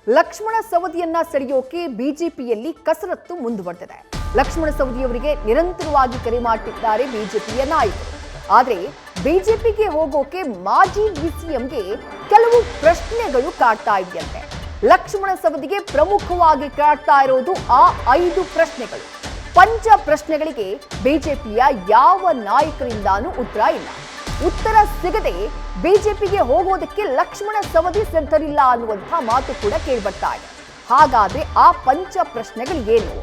ಲಕ್ಷ್ಮಣ ಸವದಿಯನ್ನ ಸೆಳೆಯೋಕೆ ಬಿಜೆಪಿಯಲ್ಲಿ ಕಸರತ್ತು ಮುಂದುವರೆದಿದೆ. ಲಕ್ಷ್ಮಣ ಸವದಿಯವರಿಗೆ ನಿರಂತರವಾಗಿ ಕರೆ ಮಾಡುತ್ತಿದ್ದಾರೆ ಬಿಜೆಪಿಯ ನಾಯಕರು. ಆದರೆ ಬಿಜೆಪಿಗೆ ಹೋಗೋಕೆ ಮಾಜಿ ಡಿಸಿಎಂಗೆ ಕೆಲವು ಪ್ರಶ್ನೆಗಳು ಕಾಡ್ತಾ ಇದೆಯಂತೆ. ಲಕ್ಷ್ಮಣ ಸವದಿಗೆ ಪ್ರಮುಖವಾಗಿ ಕಾಡ್ತಾ ಇರೋದು ಆ 5 ಪ್ರಶ್ನೆಗಳು. ಪಂಚ ಪ್ರಶ್ನೆಗಳಿಗೆ ಬಿಜೆಪಿಯ ಯಾವ ನಾಯಕರಿಂದಾನೂ ಉತ್ತರ ಇಲ್ಲ. ಉತ್ತರ ಸಿಗದೆ ಬಿಜೆಪಿಗೆ ಹೋಗೋದಕ್ಕೆ ಲಕ್ಷ್ಮಣ ಸವದಿ ಸಿದ್ಧರಿಲ್ಲ ಅನ್ನುವಂಥ ಮಾತು ಕೂಡ ಕೇಳ್ಬರ್ತಾ ಇದೆ. ಹಾಗಾದ್ರೆ ಆ ಪಂಚ ಪ್ರಶ್ನೆಗಳು ಏನು?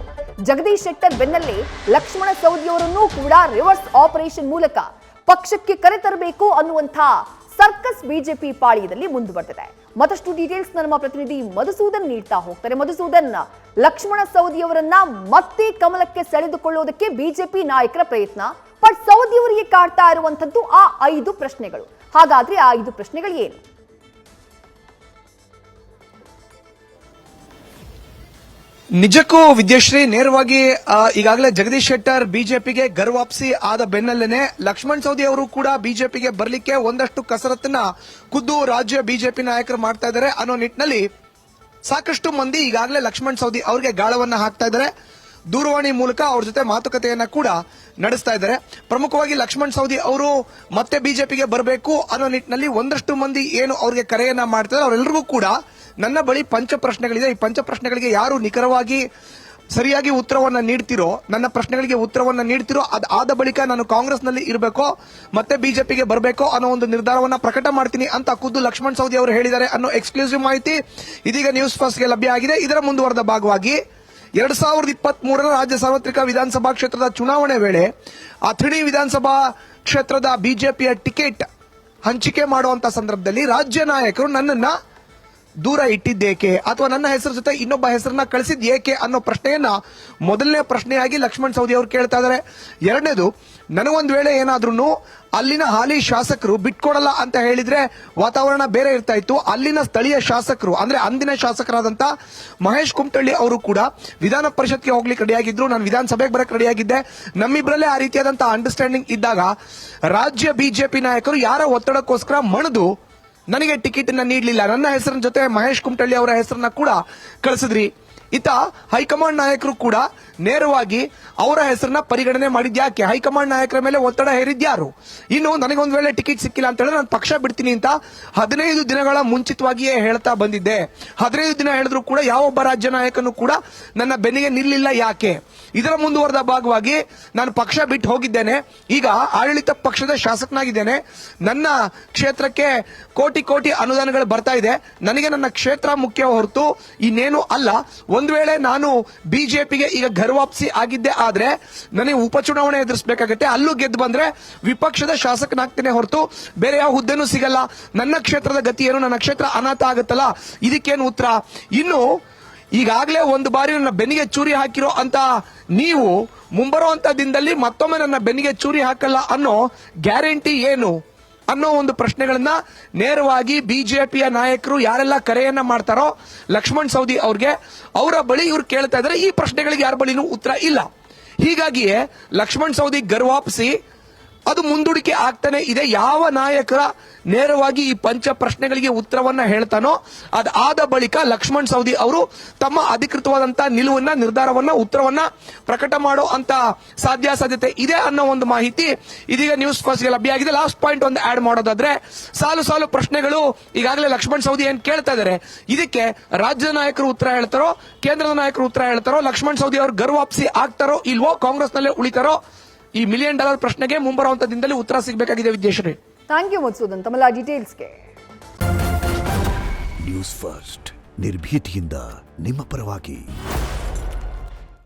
ಜಗದೀಶ್ ಶೆಟ್ಟರ್ ಬೆನ್ನಲ್ಲೇ ಲಕ್ಷ್ಮಣ ಸವದಿಯವರನ್ನೂ ಕೂಡ ರಿವರ್ಸ್ ಆಪರೇಷನ್ ಮೂಲಕ ಪಕ್ಷಕ್ಕೆ ಕರೆತರಬೇಕು ಅನ್ನುವಂಥ ಸರ್ಕಸ್ ಬಿಜೆಪಿ ಪಾಳ್ಯದಲ್ಲಿ ಮುಂದುವರೆದಿದೆ. ಮತ್ತಷ್ಟು ಡೀಟೇಲ್ಸ್ ನಮ್ಮ ಪ್ರತಿನಿಧಿ ಮಧುಸೂದನ್ ನೀಡ್ತಾ ಹೋಗ್ತಾರೆ. ಮಧುಸೂದನ್, ಲಕ್ಷ್ಮಣ ಸವದಿಯವರನ್ನ ಮತ್ತೆ ಕಮಲಕ್ಕೆ ಸೆಳೆದುಕೊಳ್ಳೋದಕ್ಕೆ ಬಿಜೆಪಿ ನಾಯಕರ ಪ್ರಯತ್ನ, ಬಟ್ ಸವದಿಯವರಿಗೆ ಕಾಡ್ತಾ ಇರುವಂತದ್ದು ಆ 5 ಪ್ರಶ್ನೆಗಳು. ಹಾಗಾದ್ರೆ ಆ 5 ಪ್ರಶ್ನೆಗಳು ಏನು? ನಿಜಕ್ಕೂ ವಿದ್ಯಾಶ್ರೀ, ನೇರವಾಗಿ ಈಗಾಗಲೇ ಜಗದೀಶ್ ಶೆಟ್ಟರ್ ಬಿಜೆಪಿಗೆ ಗರ್ವಾಪ್ಸಿ ಆದ ಬೆನ್ನಲ್ಲೇನೆ ಲಕ್ಷ್ಮಣ್ ಸವದಿ ಅವರು ಕೂಡ ಬಿಜೆಪಿಗೆ ಬರಲಿಕ್ಕೆ ಒಂದಷ್ಟು ಕಸರತ್ತನ್ನ ಖುದ್ದು ರಾಜ್ಯ ಬಿಜೆಪಿ ನಾಯಕರು ಮಾಡ್ತಾ ಇದ್ದಾರೆ ಅನ್ನೋ ನಿಟ್ಟಿನಲ್ಲಿ ಸಾಕಷ್ಟು ಮಂದಿ ಈಗಾಗಲೇ ಲಕ್ಷ್ಮಣ್ ಸವದಿ ಅವರಿಗೆ ಗಾಳವನ್ನ ಹಾಕ್ತಾ ಇದ್ದಾರೆ. ದೂರವಾಣಿ ಮೂಲಕ ಅವ್ರ ಜೊತೆ ಮಾತುಕತೆಯನ್ನ ಕೂಡ ನಡೆಸ್ತಾ ಇದ್ದಾರೆ. ಪ್ರಮುಖವಾಗಿ ಲಕ್ಷ್ಮಣ್ ಸವದಿ ಅವರು ಮತ್ತೆ ಬಿಜೆಪಿಗೆ ಬರಬೇಕು ಅನ್ನೋ ನಿಟ್ಟಿನಲ್ಲಿ ಒಂದಷ್ಟು ಮಂದಿ ಏನು ಅವ್ರಿಗೆ ಕರೆಯನ್ನ ಮಾಡ್ತಾರೆ, ಅವರೆಲ್ಲರಿಗೂ ಕೂಡ ನನ್ನ ಬಳಿ ಪಂಚ ಪ್ರಶ್ನೆಗಳಿದೆ. ಈ ಪಂಚ ಪ್ರಶ್ನೆಗಳಿಗೆ ಯಾರು ನಿಖರವಾಗಿ ಸರಿಯಾಗಿ ಉತ್ತರವನ್ನ ನೀಡ್ತಿರೋ, ನನ್ನ ಪ್ರಶ್ನೆಗಳಿಗೆ ಉತ್ತರವನ್ನ ನೀಡ್ತಿರೋ, ಅದಾದ ಬಳಿಕ ನಾನು ಕಾಂಗ್ರೆಸ್ನಲ್ಲಿ ಇರಬೇಕೋ ಮತ್ತೆ ಬಿಜೆಪಿಗೆ ಬರಬೇಕೋ ಅನ್ನೋ ಒಂದು ನಿರ್ಧಾರವನ್ನ ಪ್ರಕಟ ಮಾಡ್ತೀನಿ ಅಂತ ಖುದ್ದು ಲಕ್ಷ್ಮಣ್ ಸವದಿ ಅವರು ಹೇಳಿದ್ದಾರೆ ಅನ್ನೋ ಎಕ್ಸ್ಕ್ಲೂಸಿವ್ ಮಾಹಿತಿ ಇದೀಗ ನ್ಯೂಸ್ ಫಸ್ಟ್ಗೆ ಲಭ್ಯ ಆಗಿದೆ. ಇದರ ಮುಂದುವರೆದ ಭಾಗವಾಗಿ 2023 ರಾಜ್ಯ ಸಾರ್ವತ್ರಿಕ ವಿಧಾನಸಭಾ ಕ್ಷೇತ್ರದ ಚುನಾವಣೆ ವೇಳೆ ಅಥಣಿ ವಿಧಾನಸಭಾ ಕ್ಷೇತ್ರದ ಬಿಜೆಪಿಯ ಟಿಕೆಟ್ ಹಂಚಿಕೆ ಮಾಡುವಂತ ಸಂದರ್ಭದಲ್ಲಿ ರಾಜ್ಯ ನಾಯಕರು ನನ್ನನ್ನ ದೂರ ಇಟ್ಟಿದ್ದೇಕೆ ಅಥವಾ ನನ್ನ ಹೆಸರು ಜೊತೆ ಇನ್ನೊಬ್ಬ ಹೆಸರನ್ನ ಕಳಿಸಿದ್ ಏಕೆ ಅನ್ನೋ ಪ್ರಶ್ನೆಯನ್ನ ಮೊದಲನೇ ಪ್ರಶ್ನೆಯಾಗಿ ಲಕ್ಷ್ಮಣ್ ಸವದಿ ಅವರು ಕೇಳ್ತಾ ಇದ್ದಾರೆ. ಎರಡನೇದು, ನನಗೊಂದು ವೇಳೆ ಏನಾದ್ರೂ ಅಲ್ಲಿನ ಹಾಲಿ ಶಾಸಕರು ಬಿಟ್ಕೊಡಲ್ಲ ಅಂತ ಹೇಳಿದ್ರೆ ವಾತಾವರಣ ಬೇರೆ ಇರ್ತಾ ಇತ್ತು. ಅಲ್ಲಿನ ಸ್ಥಳೀಯ ಶಾಸಕರು ಅಂದ್ರೆ ಅಂದಿನ ಶಾಸಕರಾದಂತ ಮಹೇಶ್ ಕುಮಟಳ್ಳಿ ಅವರು ಕೂಡ ವಿಧಾನ ಪರಿಷತ್ಗೆ ಹೋಗ್ಲಿಕ್ಕೆ ರೆಡಿಯಾಗಿದ್ರು, ನಾನು ವಿಧಾನಸಭೆಗೆ ಬರಕ್ಕೆ ರೆಡಿಯಾಗಿದ್ದೆ. ನಮ್ಮಿಬ್ಬರಲ್ಲೇ ಆ ರೀತಿಯಾದಂತಹ ಅಂಡರ್ಸ್ಟ್ಯಾಂಡಿಂಗ್ ಇದ್ದಾಗ ರಾಜ್ಯ ಬಿಜೆಪಿ ನಾಯಕರು ಯಾರ ಒತ್ತಡಕ್ಕೋಸ್ಕರ ಮಣಿದು ನನಗೆ ಟಿಕೆಟ್ ಅನ್ನ ನೀಡಲಿಲ್ಲ. ನನ್ನ ಹೆಸರಿನ ಜೊತೆ ಮಹೇಶ್ ಕುಮಟಳ್ಳಿ ಅವರ ಹೆಸರನ್ನ ಕೂಡ ಕಳಿಸಿದ್ರಿ. ಇತ್ತ ಹೈಕಮಾಂಡ್ ನಾಯಕರು ಕೂಡ ನೇರವಾಗಿ ಅವರ ಹೆಸರನ್ನ ಪರಿಗಣನೆ ಮಾಡಿದ್ಯಾಕೆ? ಹೈಕಮಾಂಡ್ ನಾಯಕರ ಮೇಲೆ ಒತ್ತಡ ಹೇರಿದ್ಯಾರು? ಇನ್ನು ನನಗೊಂದು ವೇಳೆ ಟಿಕೆಟ್ ಸಿಕ್ಕಿಲ್ಲ ಅಂತ ಹೇಳಿದ್ರೆ ನಾನು ಪಕ್ಷ ಬಿಡ್ತೀನಿ ಅಂತ 15 ದಿನಗಳ ಮುಂಚಿತವಾಗಿಯೇ ಹೇಳ್ತಾ ಬಂದಿದ್ದೆ. 15 ದಿನ ಹೇಳಿದ್ರು ಕೂಡ ಯಾವೊಬ್ಬ ರಾಜ್ಯ ನಾಯಕನು ಕೂಡ ನನ್ನ ಬೆನ್ನಿಗೆ ನಿಲ್ಲಿಲ್ಲ. ಯಾಕೆ? ಇದರ ಮುಂದುವರೆದ ಭಾಗವಾಗಿ ನಾನು ಪಕ್ಷ ಬಿಟ್ಟು ಹೋಗಿದ್ದೇನೆ, ಈಗ ಆಡಳಿತ ಪಕ್ಷದ ಶಾಸಕನಾಗಿದ್ದೇನೆ, ನನ್ನ ಕ್ಷೇತ್ರಕ್ಕೆ ಕೋಟಿ ಅನುದಾನಗಳು ಬರ್ತಾ ಇದೆ, ನನಗೆ ನನ್ನ ಕ್ಷೇತ್ರ ಮುಖ್ಯ ಹೊರತು ಇನ್ನೇನು ಅಲ್ಲ. ಒಂದು ವೇಳೆ ನಾನು ಬಿಜೆಪಿಗೆ ಈಗ ಗರ್ವಾಪ್ಸಿ ಆಗಿದ್ದೆ ಆದ್ರೆ ನನಗೆ ಉಪಚುನಾವಣೆ ಎದುರಿಸಬೇಕಾಗತ್ತೆ, ಅಲ್ಲೂ ಗೆದ್ದು ಬಂದ್ರೆ ವಿಪಕ್ಷದ ಶಾಸಕನಾಗ್ತೇನೆ ಹೊರತು ಬೇರೆ ಯಾವ ಹುದ್ದೆನೂ ಸಿಗಲ್ಲ. ನನ್ನ ಕ್ಷೇತ್ರದ ಗತಿ ಏನು? ನನ್ನ ಕ್ಷೇತ್ರ ಅನಾಥ ಆಗುತ್ತಲ್ಲ, ಇದಕ್ಕೇನು ಉತ್ತರ? ಇನ್ನು ಈಗಾಗಲೇ ಒಂದು ಬಾರಿ ನನ್ನ ಬೆನ್ನಿಗೆ ಚೂರಿ ಹಾಕಿರೋ ಅಂತ ನೀವು ಮುಂಬರುವಂತ ದಿನದಲ್ಲಿ ಮತ್ತೊಮ್ಮೆ ನನ್ನ ಬೆನ್ನಿಗೆ ಚೂರಿ ಹಾಕಲ್ಲ ಅನ್ನೋ ಗ್ಯಾರಂಟಿ ಏನು ಅನ್ನೋ ಒಂದು ಪ್ರಶ್ನೆಗಳನ್ನ ನೇರವಾಗಿ ಬಿಜೆಪಿಯ ನಾಯಕರು ಯಾರೆಲ್ಲ ಕರೆಯನ್ನ ಮಾಡ್ತಾರೋ ಲಕ್ಷ್ಮಣ್ ಸವದಿ ಅವ್ರಿಗೆ, ಅವರ ಬಳಿ ಇವ್ರು ಕೇಳ್ತಾ ಇದ್ದಾರೆ. ಈ ಪ್ರಶ್ನೆಗಳಿಗೆ ಯಾರ ಬಳಿನೂ ಉತ್ತರ ಇಲ್ಲ. ಹೀಗಾಗಿಯೇ ಲಕ್ಷ್ಮಣ್ ಸವದಿ ಗರ್ವಾಪ್ಸಿ ಅದು ಮುಂದೂಡಿಕೆ ಆಗ್ತಾನೆ ಇದೆ. ಯಾವ ನಾಯಕರ ನೇರವಾಗಿ ಈ ಪಂಚ ಪ್ರಶ್ನೆಗಳಿಗೆ ಉತ್ತರವನ್ನ ಹೇಳ್ತಾನೋ ಅದಾದ ಬಳಿಕ ಲಕ್ಷ್ಮಣ್ ಸವದಿ ಅವರು ತಮ್ಮ ಅಧಿಕೃತವಾದಂತಹ ನಿಲುವನ್ನ, ನಿರ್ಧಾರವನ್ನ, ಉತ್ತರವನ್ನ ಪ್ರಕಟ ಮಾಡೋ ಅಂತ ಸಾಧ್ಯತೆ ಇದೆ ಅನ್ನೋ ಒಂದು ಮಾಹಿತಿ ಇದೀಗ ನ್ಯೂಸ್ ಫಸ್ಟ್ ಗೆ ಲಭ್ಯ ಆಗಿದೆ. ಲಾಸ್ಟ್ ಪಾಯಿಂಟ್ ಒಂದು ಆಡ್ ಮಾಡೋದಾದ್ರೆ, ಸಾಲು ಪ್ರಶ್ನೆಗಳು ಈಗಾಗಲೇ ಲಕ್ಷ್ಮಣ್ ಸವದಿ ಏನ್ ಕೇಳ್ತಾ ಇದ್ದಾರೆ, ಇದಕ್ಕೆ ರಾಜ್ಯದ ನಾಯಕರು ಉತ್ತರ ಹೇಳ್ತಾರೋ, ಕೇಂದ್ರದ ನಾಯಕರು ಉತ್ತರ ಹೇಳ್ತಾರೋ, ಲಕ್ಷ್ಮಣ್ ಸವದಿ ಅವರು ಗರ್ವಾಪ್ಸಿ ಆಗ್ತಾರೋ ಇಲ್ವೋ, ಕಾಂಗ್ರೆಸ್ ನಲ್ಲೇ ಉಳಿತಾರೋ, ಈ $1 ಮಿಲಿಯನ್ ಪ್ರಶ್ನೆಗೆ ಮುಂಬರುವಂತ ದಿನದಲ್ಲಿ ಉತ್ತರ ಸಿಗಬೇಕಾಗಿದೆ. ವಿದ್ಯಾಶ್ರೀ, ಥ್ಯಾಂಕ್ ಯು ಮಧುಸೂದನ್ ತಮ್ಮೆಲ್ಲ ಡೀಟೇಲ್ಸ್ಗೆ. ನ್ಯೂಸ್ ಫಸ್ಟ್ ನಿರ್ಭೀತಿಯಿಂದ ನಿಮ್ಮ ಪರವಾಗಿ.